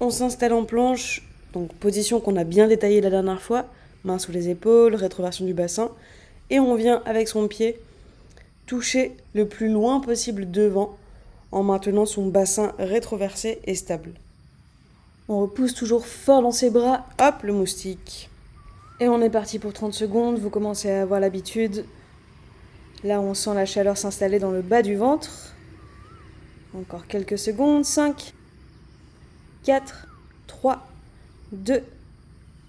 On s'installe en planche, donc position qu'on a bien détaillée la dernière fois, main sous les épaules, rétroversion du bassin, et on vient avec son pied toucher le plus loin possible devant en maintenant son bassin rétroversé et stable. On repousse toujours fort dans ses bras, hop, le moustique. Et on est parti pour 30 secondes, vous commencez à avoir l'habitude. Là, on sent la chaleur s'installer dans le bas du ventre. Encore quelques secondes, 5, 4, 3, 2,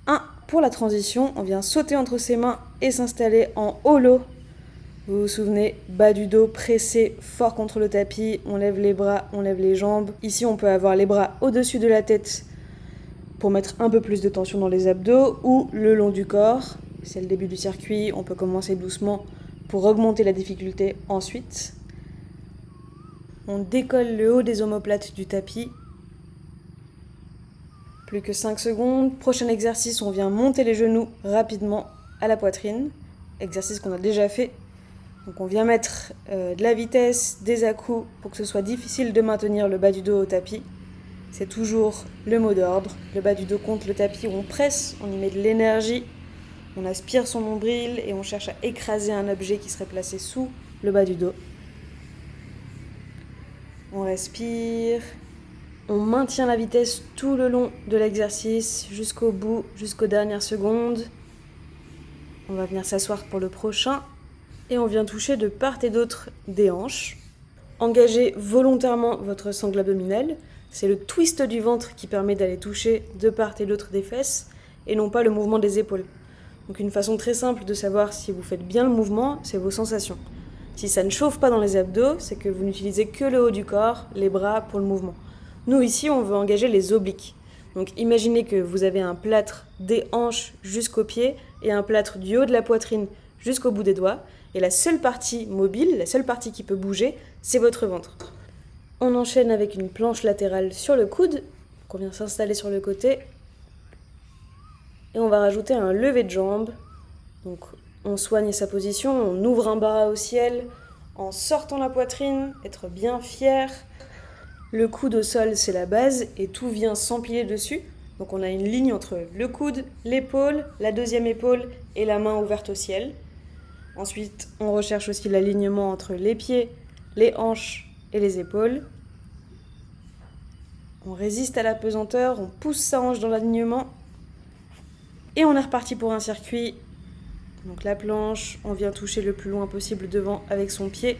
1. Pour la transition, on vient sauter entre ses mains et s'installer en holo. Vous vous souvenez, bas du dos pressé fort contre le tapis, on lève les bras, on lève les jambes. Ici, on peut avoir les bras au-dessus de la tête pour mettre un peu plus de tension dans les abdos ou le long du corps. C'est le début du circuit, on peut commencer doucement pour augmenter la difficulté ensuite. On décolle le haut des omoplates du tapis. Plus que 5 secondes. Prochain exercice, on vient monter les genoux rapidement à la poitrine. Exercice qu'on a déjà fait. Donc on vient mettre de la vitesse, des à-coups pour que ce soit difficile de maintenir le bas du dos au tapis. C'est toujours le mot d'ordre. Le bas du dos contre le tapis, on presse, on y met de l'énergie. On aspire son nombril et on cherche à écraser un objet qui serait placé sous le bas du dos. On respire. On maintient la vitesse tout le long de l'exercice, jusqu'au bout, jusqu'aux dernières secondes. On va venir s'asseoir pour le prochain. Et on vient toucher de part et d'autre des hanches. Engagez volontairement votre sangle abdominale. C'est le twist du ventre qui permet d'aller toucher de part et d'autre des fesses et non pas le mouvement des épaules. Donc une façon très simple de savoir si vous faites bien le mouvement, c'est vos sensations. Si ça ne chauffe pas dans les abdos, c'est que vous n'utilisez que le haut du corps, les bras pour le mouvement. Nous ici, on veut engager les obliques. Donc imaginez que vous avez un plâtre des hanches jusqu'aux pieds et un plâtre du haut de la poitrine jusqu'au bout des doigts. Et la seule partie mobile, la seule partie qui peut bouger, c'est votre ventre. On enchaîne avec une planche latérale sur le coude, qu'on vient s'installer sur le côté. Et on va rajouter un lever de jambe. Donc on soigne sa position, on ouvre un bras au ciel, en sortant la poitrine, être bien fier. Le coude au sol, c'est la base, et tout vient s'empiler dessus. Donc on a une ligne entre le coude, l'épaule, la deuxième épaule et la main ouverte au ciel. Ensuite, on recherche aussi l'alignement entre les pieds, les hanches et les épaules. On résiste à la pesanteur, on pousse sa hanche dans l'alignement. Et on est reparti pour un circuit. Donc la planche, on vient toucher le plus loin possible devant avec son pied.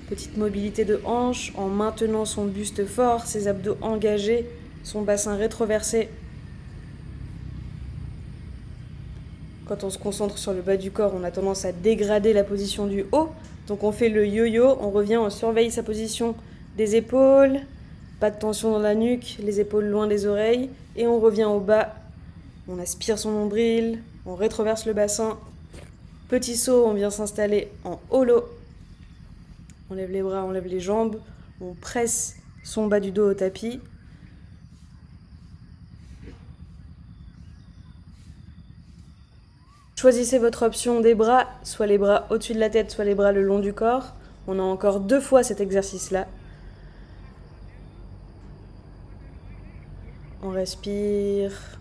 Petite mobilité de hanche en maintenant son buste fort, ses abdos engagés, son bassin rétroversé. Quand on se concentre sur le bas du corps, on a tendance à dégrader la position du haut. Donc on fait le yo-yo, on revient, on surveille sa position des épaules, pas de tension dans la nuque, les épaules loin des oreilles, et on revient au bas. On aspire son nombril, on rétroverse le bassin. Petit saut, on vient s'installer en holo. On lève les bras, on lève les jambes, on presse son bas du dos au tapis. Choisissez votre option des bras, soit les bras au-dessus de la tête, soit les bras le long du corps. On a encore 2 fois cet exercice-là. On respire.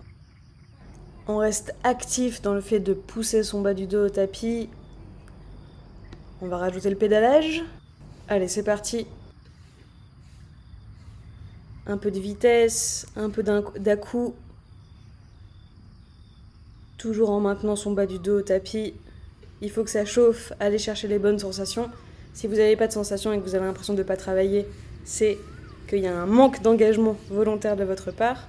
On reste actif dans le fait de pousser son bas du dos au tapis. On va rajouter le pédalage. Allez, c'est parti. Un peu de vitesse, un peu d'à-coup. Toujours en maintenant son bas du dos au tapis. Il faut que ça chauffe, allez chercher les bonnes sensations. Si vous n'avez pas de sensations et que vous avez l'impression de ne pas travailler, c'est qu'il y a un manque d'engagement volontaire de votre part.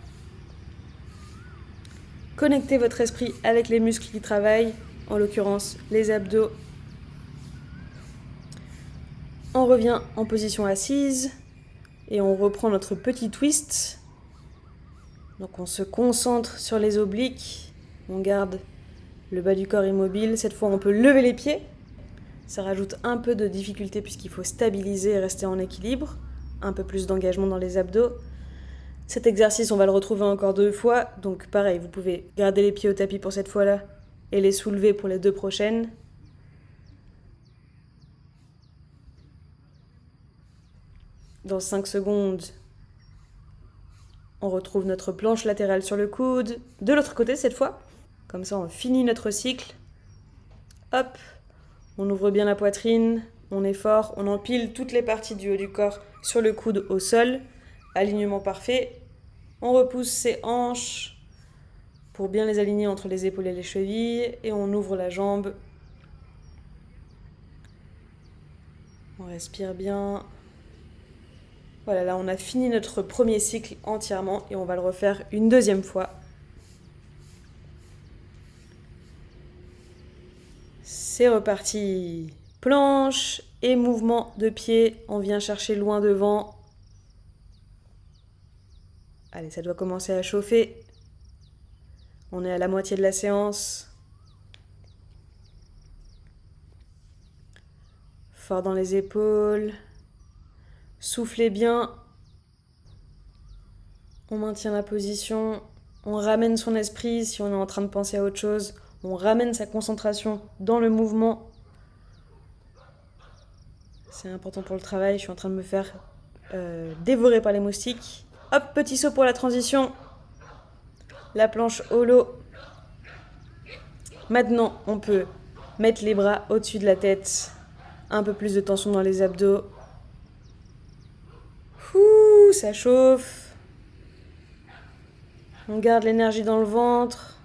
Connectez votre esprit avec les muscles qui travaillent, en l'occurrence les abdos. On revient en position assise et on reprend notre petit twist. Donc on se concentre sur les obliques, on garde le bas du corps immobile. Cette fois on peut lever les pieds. Ça rajoute un peu de difficulté puisqu'il faut stabiliser et rester en équilibre. Un peu plus d'engagement dans les abdos. Cet exercice, on va le retrouver encore 2 fois. Donc pareil, vous pouvez garder les pieds au tapis pour cette fois-là et les soulever pour les 2 prochaines. Dans 5 secondes, on retrouve notre planche latérale sur le coude. De l'autre côté cette fois. Comme ça, on finit notre cycle. Hop, on ouvre bien la poitrine, on est fort, on empile toutes les parties du haut du corps sur le coude au sol. Alignement parfait. On repousse ses hanches pour bien les aligner entre les épaules et les chevilles. Et on ouvre la jambe. On respire bien. Voilà, là on a fini notre premier cycle entièrement et on va le refaire une deuxième fois. C'est reparti. Planche et mouvement de pied. On vient chercher loin devant. Allez, ça doit commencer à chauffer. On est à la moitié de la séance. Fort dans les épaules. Soufflez bien. On maintient la position. On ramène son esprit si on est en train de penser à autre chose. On ramène sa concentration dans le mouvement. C'est important pour le travail. Je suis en train de me faire dévorer par les moustiques. Hop, petit saut pour la transition. La planche holo. Maintenant, on peut mettre les bras au-dessus de la tête. Un peu plus de tension dans les abdos. Ouh, ça chauffe. On garde l'énergie dans le ventre.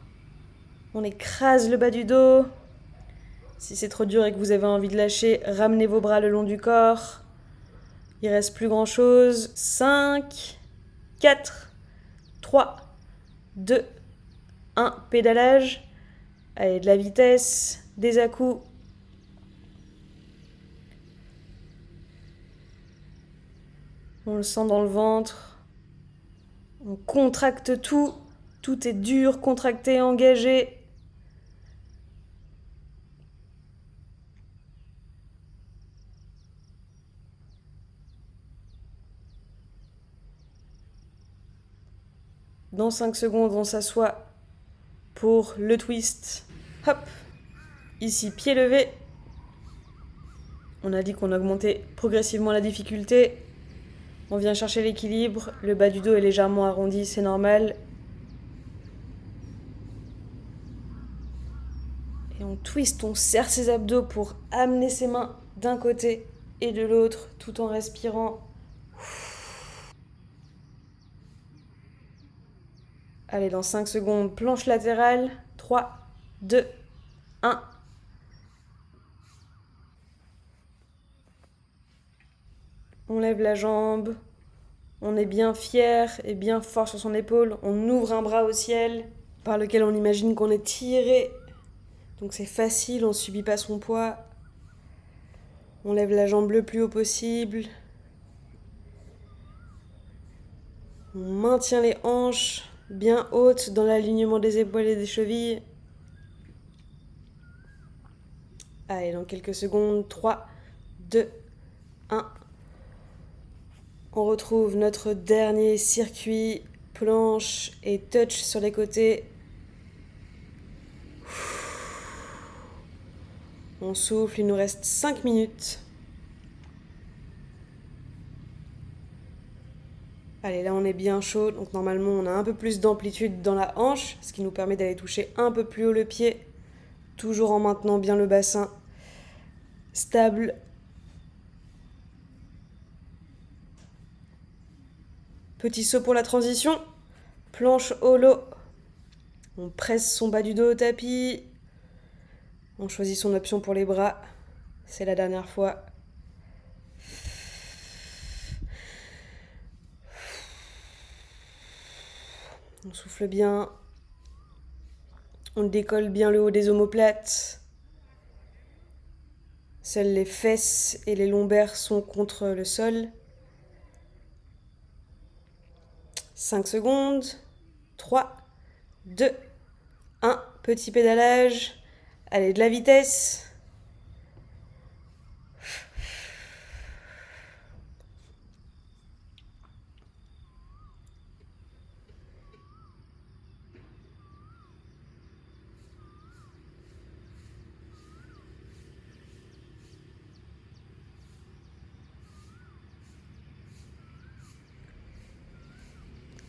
On écrase le bas du dos. Si c'est trop dur et que vous avez envie de lâcher, ramenez vos bras le long du corps. Il reste plus grand chose. 5, 4, 3, 2, 1. Pédalage. Allez, de la vitesse, des à-coups. On le sent dans le ventre. On contracte tout. Tout est dur, contracté, engagé. Dans 5 secondes, on s'assoit pour le twist. Hop. Ici, pied levé. On a dit qu'on augmentait progressivement la difficulté. On vient chercher l'équilibre. Le bas du dos est légèrement arrondi, c'est normal. Et on twist, on serre ses abdos pour amener ses mains d'un côté et de l'autre, tout en respirant. Allez, dans 5 secondes, planche latérale. 3, 2, 1. On lève la jambe. On est bien fier et bien fort sur son épaule. On ouvre un bras au ciel par lequel on imagine qu'on est tiré. Donc c'est facile, on ne subit pas son poids. On lève la jambe le plus haut possible. On maintient les hanches bien hautes dans l'alignement des épaules et des chevilles. Allez, dans quelques secondes, 3, 2, 1. On retrouve notre dernier circuit, planche et touch sur les côtés. On souffle, il nous reste 5 minutes. Allez, là on est bien chaud, donc normalement on a un peu plus d'amplitude dans la hanche, ce qui nous permet d'aller toucher un peu plus haut le pied, toujours en maintenant bien le bassin stable. Petit saut pour la transition, planche holo. On presse son bas du dos au tapis. On choisit son option pour les bras. C'est la dernière fois. On souffle bien. On décolle bien le haut des omoplates. Seules les fesses et les lombaires sont contre le sol. 5 secondes. 3, 2, 1. Petit pédalage. Allez, de la vitesse.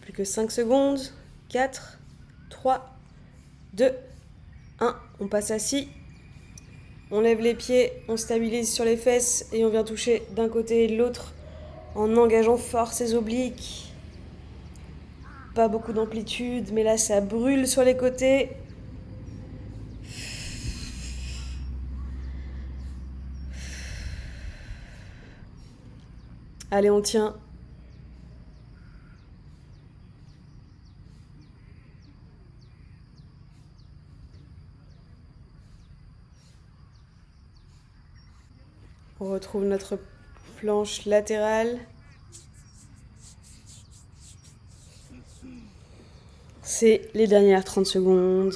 Plus Plus que 5 secondes. 4, 3, 2, 1. On passe assis. On lève les pieds, on stabilise sur les fesses et on vient toucher d'un côté et de l'autre en engageant fort ses obliques. Pas beaucoup d'amplitude, mais là ça brûle sur les côtés. Allez, on tient. On retrouve notre planche latérale. C'est les dernières 30 secondes.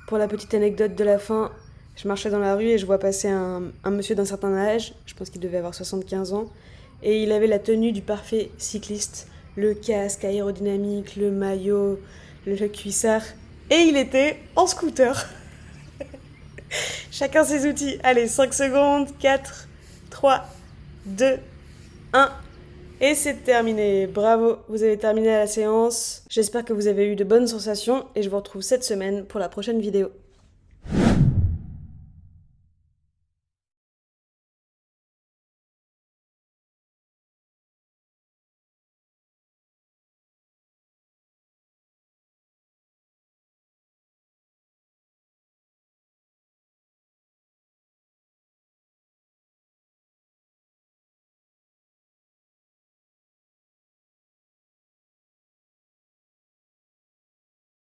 Pour la petite anecdote de la fin, je marchais dans la rue et je vois passer un monsieur d'un certain âge, je pense qu'il devait avoir 75 ans, et il avait la tenue du parfait cycliste, le casque aérodynamique, le maillot, le cuissard, et il était en scooter. Chacun ses outils. Allez, 5 secondes, 4, 3, 2, 1. Et c'est terminé. Bravo, vous avez terminé la séance. J'espère que vous avez eu de bonnes sensations et je vous retrouve cette semaine pour la prochaine vidéo.